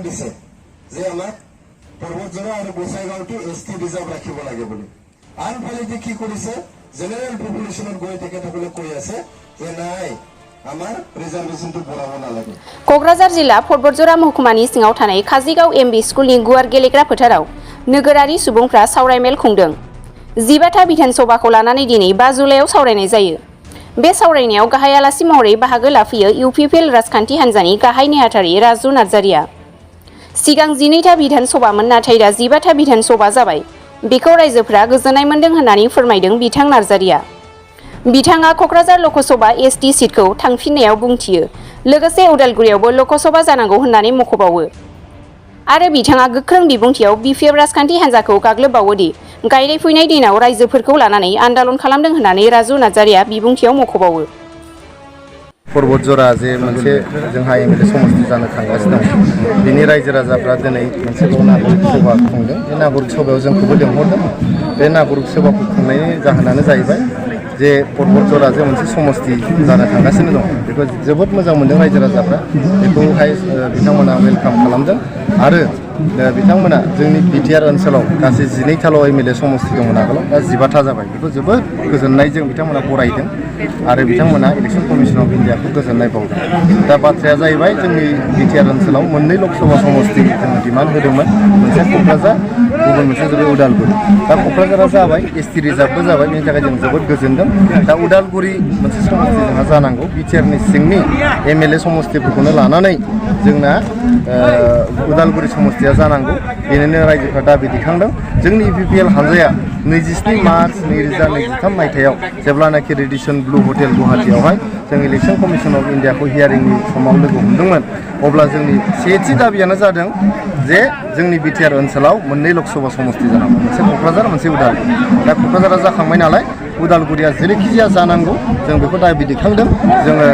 দিছে যে আমাক পর্বতজোড়া আর গোসাইগাঁওটি এসটি রিজার্ভ রাখিব লাগে বলে আনফালিটি কি কৰিছে জেনারেল পপুলেশনের গৈ তেখেতসকলে কৈ আছে যে নাই আমার রিজার্ভেশনটো বঢ়াব নালাগে। क'क्राझार जिल्ला पर्बतजरा महकुमानि सिङाव थानाय काजिगाव एमबी स्कुलनि गुवार गेलेग्रा फोथाराव नोगोरारि सुबुंफ्रा सावरायमेल खुंदों। 15था बिधानसभाखौ लानानै दिनै 5 जुलाइआव सावरायनाय जायो। बे सावरायनायाव गाहाय आलासि महरै बाहागो लाफैयो इउपिपिएल राजखान्थि हान्जानि गाहाय नेहाथारि राजु नार्जारिया। सिगां 12था बिधानसभामोन नाथाय दा 15था बिधानसभा जाबाय। बेखौ रायजोफोरा गोजोननाय मोन्दों होननानै फोरमायदों बिथां नार्जारिया। बिथाङा क'क्राझार लकसभा एसटि सीटखौ थांफिननायाव बुंथियो। लोगोसे उदालगुरियावबो लकसभा जानांगौ होननानै मख'बावो। आरो बिथाङा गोख्रों बिबुंथियाव बिपिएफ राजखान्थि हान्जाखौ गाग्लोबबावोदि गायनाय फुनाय दिनाव रायजोफोरखौ लानानै आन्दालन खालामदों होननानै राजु नार्जारिया बिबुंथियाव मख'बावो। पर्बतजरा जे मोनसे जोंहा एमएलए समष्टि जानो थांगासिनो दं बिनि रायजो राजाफ्रा दिनै मोनसे नागरिक सभा खुंदों। बे नागरिक सभायाव जोंखौबो लिंहरदों। बे नागरिक सभाखौ खुंनायनि जाहोनानो जाहैबाय जे पर्बतजरा जे मोनसे समष्टि जानो थांगासिनो दं बेखौ जोबोद मोजां मोनदों रायजो राजाफ्रा। बेखौहाय बिथांमोना वेलकाम खालामदों आरो बिथांमोना जोंनि बिटिआर ओनसोलाव गासै 12थाल' एमएलए समष्टि दंमोन आगोलाव दा 15था जाबाय। बेखौ जोबोद गोजोननायजों बिथांमोना बरायदों आरो बिथांमोना इलेक्सन कमिसन अफ इन्डियाखौ गोजोननाय बावदों। दा बाथ्राया जाहैबाय जोंनि बिटिआर ओनसोलाव मोननै लकसभा समष्टि जों डिमान्ड होदोंमोन। मोनसे क'क्राझार गुबुन मोनसे जाबाय उदालगुरि। दा क'क्राझारा जाबाय एसटि रिजार्भबो जाबाय बेनि थाखाय जों जोबोद गोजोनदों। दा उदालगुरि मोनसे समष्टि जोंहा जानांगौ बिटिआरनि सिंनि एमएलए समष्टिफोरखौनो लानानै जोंना उदालगुरि समष्टिया जानांगौ बेनिनो रायजोफ्रा दाबि दैखांदों। जोंनि इउपिपिएल हानजाया 27 मार्च 2023 मायथाइयाव जेब्लानाखि रेडिसन ब्लु हटेल गुवाहाटीयावहाय जों इलेक्सन कमिसन अफ इन्डियाखौ हियारिंनि समाव लोगो हमदोंमोन अब्ला जोंनि सेथि दाबियानो जादों जे जोंनि बिटिआर ओनसोलाव मोननै लकसभा समष्टि जानांगौ मोनसे क'क्राझार मोनसे उदालगुरि। दा क'क्राझारा जाखांबाय नालाय उदालगुरिया जेरैखिजाया जानांगौ जों बेखौ दाबि दैखांदों। जोङो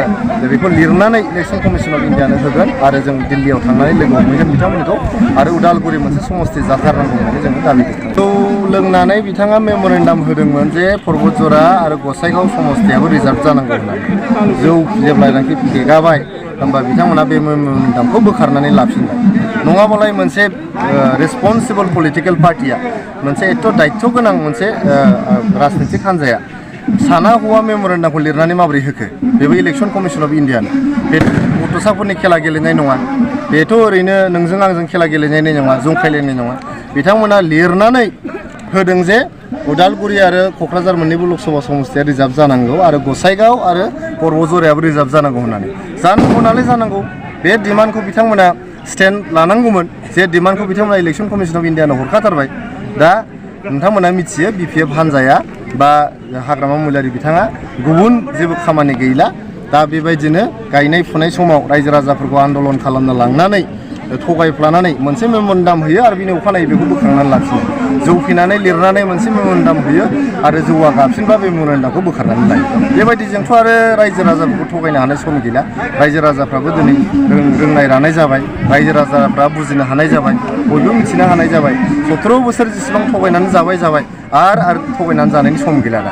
बेखौ लिरनानै इलेक्सन कमिसन अफ इन्डियानो होगोन आरो जों दिल्लीयाव थांनानै लोगो हमहैगोन बिथांमोनखौ आरो उदालगुरि मोनसे समष्टि जाथारनांगौ होननानै जोङो दाबि दैखांदों। जौ लोंनानै बिथाङा मेम'रेन्डाम होदोंमोन जे पर्बतजरा आरो गसाइगाव समष्टियाबो रिजार्भ जानांगौ होननानै। जौ जेब्लानाखि फेगाबाय होमबा बिथांमोना बे मेम'रेन्डामखौ बोखारनानै लाफिनबाय। नङाबालाय मोनसे रेसपन्सिबल पलिटिकेल पार्टिया मोनसे एथ' दायित्व गोनां मोनसे राजनितिक हान्जाया साना हौवा मेम'रेन्डामखौ लिरनानै माबोरै होखो? बेबो इलेक्सन कमिसन अफ इन्डियानो। बे गथ'साफोरनि खेला गेलेनाय नङा। बेथ' ओरैनो नोंजों आंजों खेला गेलेनाय नङा जंखायलायनाय नङा। बिथांमोना लिरनानै होदों जे उदालगुरि आरो क'क्राझार मोननैबो लकसभा समष्टिया रिजार्भ जानांगौ आरो गसाइगाव आरो पर्बतजरायाबो रिजार्भ जानांगौ होननानै। जानांगौ नालाय जानांगौ। बे डिमान्डखौ बिथांमोना स्टेन्ड लानांगौमोन जे डिमान्डखौ बिथांमोना इलेक्सन कमिसन अफ इन्डियानो हरखाथारबाय। दा नोंथांमोना मिथियो बिपिएफ हान्जाया बा हाग्रामा महिलारि बिथाङा गुबुन जेबो खामानि गैला। दा बेबायदिनो गायनाय फुनाय समाव रायजो राजाफोरखौ आन्दलन खालामनो लांनानै थगायफ्लानानै मोनसे मेम'रेन्डाम होयो आरो बिनि अखानायै बेखौ बोखारनानै लाफिनो। जौ फेनानै लिरनानै मोनसे मेम'रेन्डाम होयो आरो जौआ गाबफिनबा बे मेम'रेन्डामखौ बोखारनानै लायो। बेबायदिजोंथ' आरो रायजो राजाफोरखौ थगायनो हानाय सम गैला। रायजो राजाफ्राबो दिनै रोंनाय रानाय जाबाय। रायजो राजाफ्रा बुजिनो हानाय जाबाय। बयबो मिथिनो हानाय जाबाय। 17 बोसोर जेसेबां थगायनानै जाबाय आरो थगायनानै जानायनि सम गैला दा।